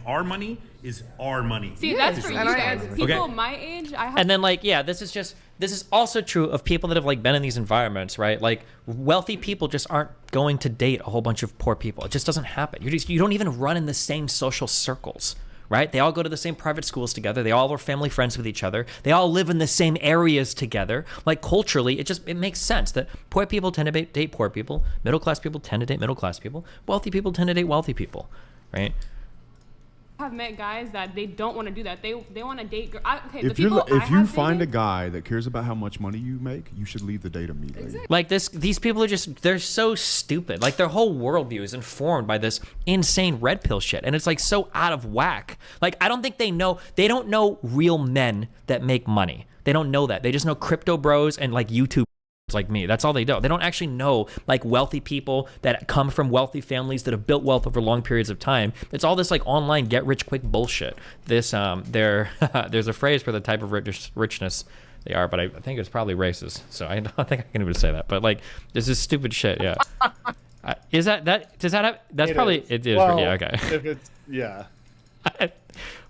our money is our money. See, that's for you guys. People my age, I have. And then like, yeah, this is also true of people that have like been in these environments, right? Like wealthy people just aren't going to date a whole bunch of poor people. It just doesn't happen. You don't even run in the same social circles, right? They all go to the same private schools together. They all are family friends with each other. They all live in the same areas together. Like culturally, it makes sense that poor people tend to date poor people. Middle class people tend to date middle class people. Wealthy people tend to date wealthy people, right? Have met guys that they don't want to do that. They want to date. If you find a guy that cares about how much money you make, you should leave the date immediately. Exactly. Like these people are they're so stupid. Like their whole worldview is informed by this insane red pill shit, and it's like so out of whack. Like I don't think they don't know real men that make money. They don't know that. They just know crypto bros and like YouTube like me. That's all they know. They don't actually know like wealthy people that come from wealthy families that have built wealth over long periods of time. It's all this like online get rich quick bullshit. This there's a phrase for the type of richness they are, but I think it's probably racist. So I don't think I can even say that. But like this is stupid shit. Yeah. Is that does that have? That's it probably is. It is. Well, yeah. Okay. If it's yeah.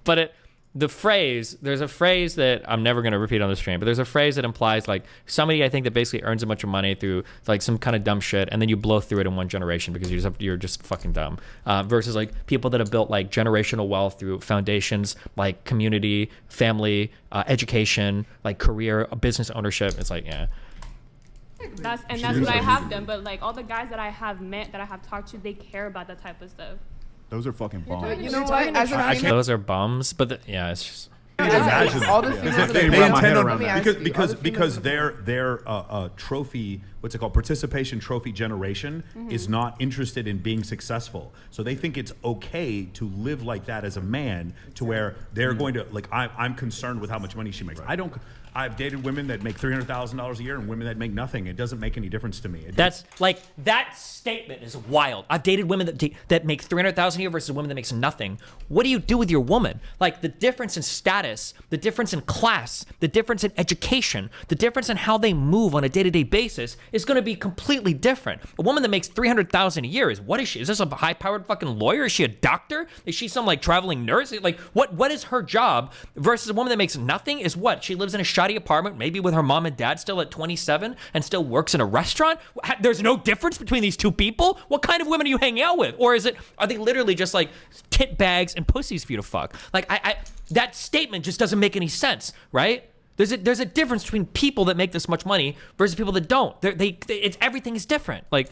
But there's a phrase that I'm never going to repeat on the stream, but there's a phrase that implies like somebody I think that basically earns a bunch of money through like some kind of dumb shit, and then you blow through it in one generation because you're just fucking dumb. Versus like people that have built like generational wealth through foundations like community, family, education, like career, business ownership. It's like yeah. That's what I have done. But like all the guys that I have met, that I have talked to, they care about that type of stuff. Those are fucking bums. You know what? Those are bums, but yeah, it's just. Imagine all the females they intend on because their trophy, what's it called, participation trophy generation is not interested in being successful. So they think it's okay to live like that as a man, to where they're going to like I'm concerned with how much money she makes. Right. I've dated women that make $300,000 a year and women that make nothing. It doesn't make any difference to me. That's like that statement is wild. I've dated women that make $300,000 a year versus a woman that makes nothing. What do you do with your woman? Like the difference in status, the difference in class, the difference in education, the difference in how they move on a day-to-day basis is going to be completely different. A woman that makes $300,000 a year is what is she? Is this a high-powered fucking lawyer? Is she a doctor? Is she some like traveling nurse? Like what is her job versus a woman that makes nothing? Is what? She lives in a shoddy apartment, maybe with her mom and dad still at 27 and still works in a restaurant. There's no difference between these two people. What kind of women are you hanging out with? Or are they literally just like tit bags and pussies for you to fuck? Like that statement just doesn't make any sense, right? There's a difference between people that make this much money versus people that don't. Everything is different. Like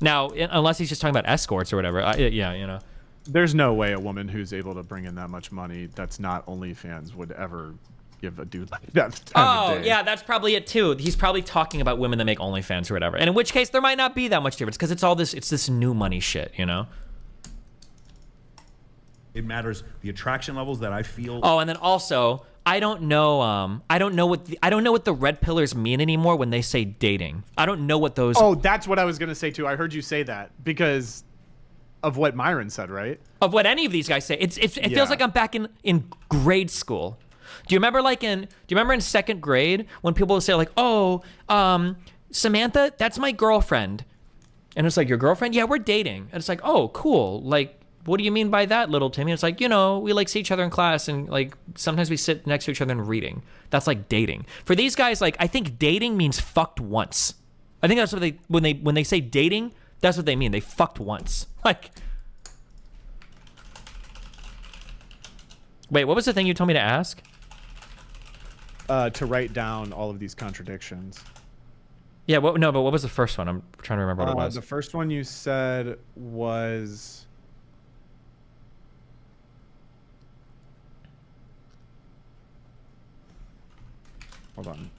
now, unless he's just talking about escorts or whatever. Yeah, you know. There's no way a woman who's able to bring in that much money that's not OnlyFans would ever give a dude like that time of day. Yeah, that's probably it too. He's probably talking about women that make OnlyFans or whatever. And in which case, there might not be that much difference because it's this new money shit, you know? It matters the attraction levels that I feel. Oh, and then also, I don't know what the red pillars mean anymore when they say dating. I don't know what those. Oh, that's what I was gonna say too. I heard you say that because of what Myron said, right? Of what any of these guys say. It feels like I'm back in grade school. Do you remember in second grade when people would say like, oh, Samantha, that's my girlfriend. And it's like, your girlfriend? Yeah, we're dating. And it's like, oh, cool. Like, what do you mean by that, little Timmy? It's like, you know, we like see each other in class and like sometimes we sit next to each other and reading. That's like dating. For these guys, like I think dating means fucked once. I think that's what when they say dating, that's what they mean. They fucked once. Like, wait, what was the thing you told me to ask? To write down all of these contradictions. Yeah, but what was the first one? I'm trying to remember what it was. The first one you said was... Hold on.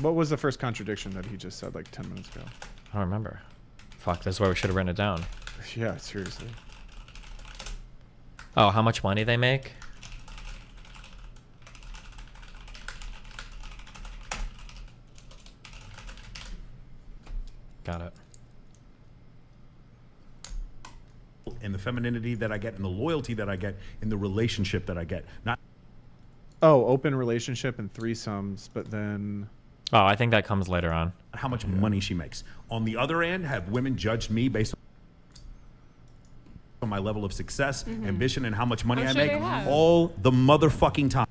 What was the first contradiction that he just said like 10 minutes ago? I don't remember. Fuck, that's why we should have written it down. Yeah, seriously. Oh, how much money they make? Got it. And the femininity that I get and the loyalty that I get in the relationship that I get. Not. Oh, open relationship and threesomes, but then... Oh, I think that comes later on. How much money she makes. On the other end, have women judged me based on my level of success, ambition, and how much money I'm I sure make they have. all the motherfucking time.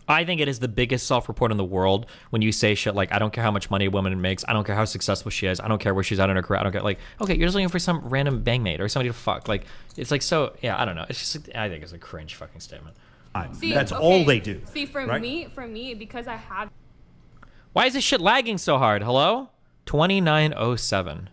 I think it is the biggest self-report in the world when you say shit like, I don't care how much money a woman makes. I don't care how successful she is. I don't care where she's at in her career. I don't care. Like, okay, you're just looking for some random bangmate or somebody to fuck. Like, it's like, so, yeah, I don't know. It's just, I think it's a cringe fucking statement. See, That's okay, all they do. See, for right? me, because I have Why is this shit lagging so hard? Hello? 2907.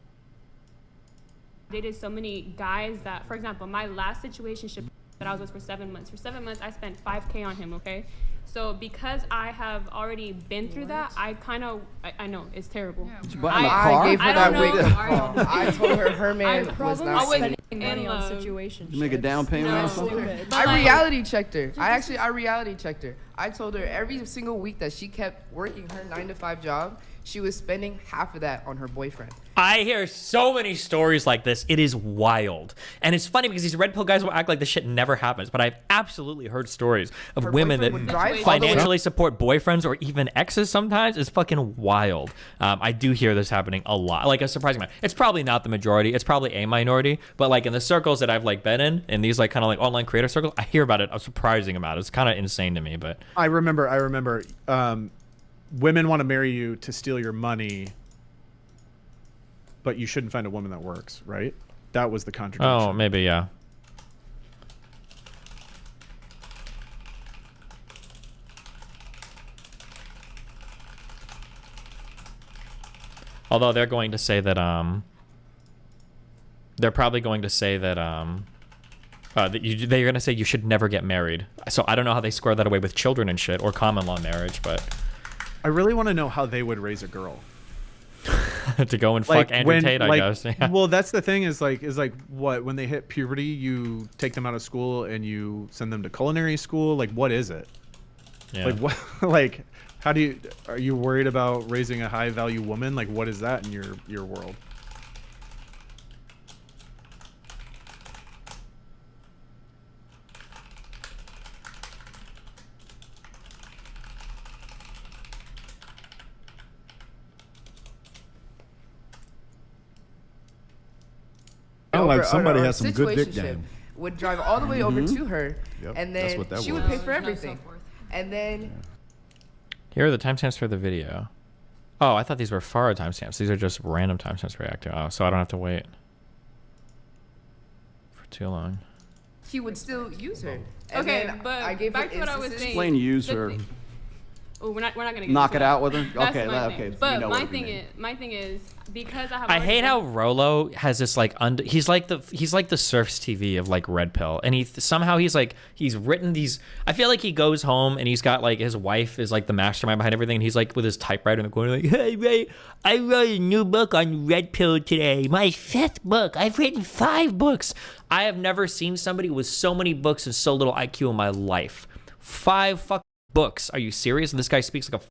dated so many guys that, for example, my last situationship that I was with for 7 months. For 7 months, I spent $5K on him, okay? So because I have already been through that, I kind of, I know, it's terrible. I gave her I that don't wake know. up call. I told her her man was not always spending. in love. situation. You make a down payment No. on something? But I like- reality checked her. I reality checked her. I told her every single week that she kept working her 9-to-5 job, she was spending half of that on her boyfriend. I hear so many stories like this. It is wild. And it's funny because these red pill guys will act like this shit never happens. But I've absolutely heard stories of Her women that boyfriend would drive all the way- financially support boyfriends or even exes sometimes. It's fucking wild. I do hear this happening a lot. Like a surprising amount. It's probably not the majority. It's probably a minority. But like in the circles that I've like been in these like kind of like online creator circles, I hear about it a surprising amount. It's kind of insane to me. But I remember. Women want to marry you to steal your money, but you shouldn't find a woman that works, right? That was the contradiction. oh, maybe, yeah. Although they're going to say that they're probably going to say that they're going to say you should never get married. So I don't know how they square that away with children and shit or common law marriage, but I really want to know how they would raise a girl. to go and fuck Andrew Tate, I guess. Yeah. Well, that's the thing is like what, when they hit puberty, you take them out of school and you send them to culinary school. Like, what is it? Yeah. Like, what, like, are you worried about raising a high value woman? Like, what is that in your world? Like Over- somebody our has some good dick situationship game. Would drive all the way over to her, Yep, and that's then what that she was. would pay for everything. And then Here are the timestamps for the video. Oh, I thought these were Farah timestamps. These are just random timestamps reacting. Oh, so I don't have to wait for too long. he would still use her. And Okay, then but I gave back her to what I was instances- saying. Explain use The her. thing- Oh, we're not gonna get Knock into it that. out with her? That's Okay, my okay, thing. we But know my what we thing is because I have. I already hate been- how Rolo has this like he's like the Surfs TV of like Red Pill, and somehow he's written these. I feel like he goes home and he's got like his wife is like the mastermind behind everything, and he's like with his typewriter in the corner like, hey Ray, I wrote a new book on Red Pill today, my 5th book. I've written 5 books. I have never seen somebody with so many books and so little IQ in my life. 5 fucking books. Are you serious? And this guy speaks like a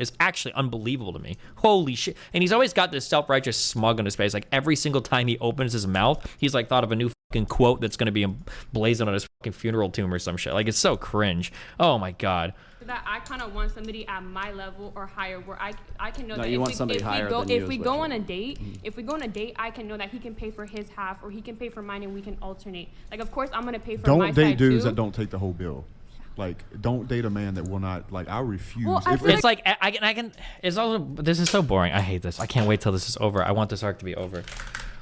is actually unbelievable to me. Holy shit. And he's always got this self-righteous smug on his face. Like every single time he opens his mouth, he's like thought of a new fucking quote that's going to be emblazoned on his fucking funeral tomb or some shit. Like it's so cringe. Oh my God. that I kind of want somebody at my level or higher where I can know No, that you if want we, somebody if higher we go than you if is we what go you on a want. date if we go on a date I can know that he can pay for his half or he can pay for mine and we can alternate. Like of course I'm gonna pay for my Don't date side dudes too. that don't take the whole bill. Like, don't date a man that will not. Like, I refuse. Well, I If- feel It's like I can. It's also. This is so boring. I hate this. I can't wait till this is over. I want this arc to be over.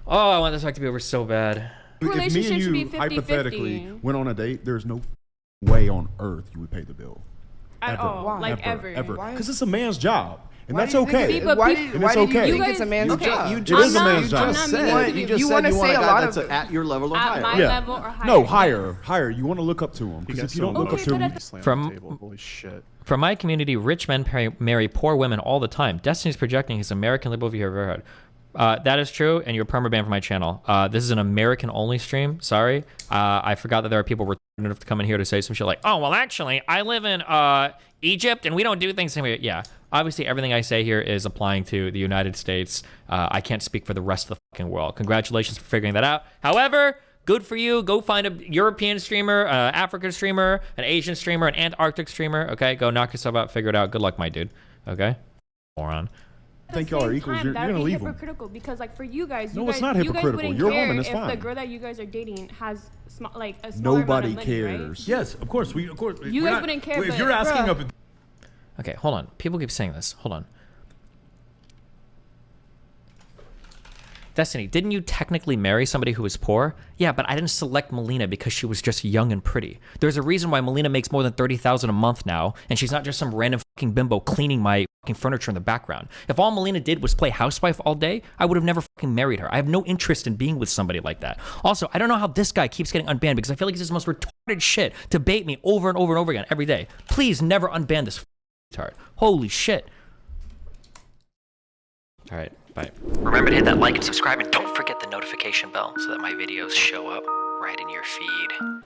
Oh, I want this arc to be over so bad. if me Relationship and should be you 50-50. hypothetically went on a date, there's no way on earth you would pay the bill. At Ever. all. Why? Like ever, ever. ever. Why? Because it's a man's job, and Why that's do you think okay. See, but why people- do And it's you okay. think it's a man's okay, job? You It just is a I'm man's not- job. I'm not said, meaning you to- just you said wanna you want say a a guy lot that's of- at your level or At higher. my Yeah. level or higher. No, yeah. higher. You want to look up to him He because got if you so don't look many up to him, he slammed From- the table. Holy shit. From my community, rich men marry poor women all the time. Destiny's projecting his American liberal view of her. That is true, and you're permabanned from my channel. This is an American-only stream. Sorry. I forgot that there are people retarded enough to come in here to say some shit like, oh, well, actually, I live in Egypt, and we don't do things the same way. Yeah, obviously, everything I say here is applying to the United States. I can't speak for the rest of the fucking world. Congratulations for figuring that out. However, good for you. Go find a European streamer, African streamer, an Asian streamer, an Antarctic streamer. Okay, go knock yourself out. Figure it out. Good luck, my dude. Okay? Moron. the think y'all are same equals, time, you're that gonna would be leave them. hypocritical because, like, for you guys, No, you it's guys, not you guys hypocritical. wouldn't Your care woman is if the fine. girl that you guys are dating has like a smaller Nobody amount of money, cares. right? Yes, of course. You guys wouldn't care, If but- you're asking Bruh. of Okay, hold on. People keep saying this. Hold on. Destiny, didn't you technically marry somebody who was poor? Yeah, but I didn't select Melina because she was just young and pretty. There's a reason why Melina makes more than $30,000 a month now, and she's not just some random fucking bimbo cleaning my fucking furniture in the background. If all Melina did was play housewife all day, I would have never fucking married her. I have no interest in being with somebody like that. Also, I don't know how this guy keeps getting unbanned because I feel like he's the most retarded shit to bait me over and over and over again every day. Please never unban this retard. Holy shit. All right, bye. Remember to hit that like and subscribe, and don't forget the notification bell so that my videos show up right in your feed.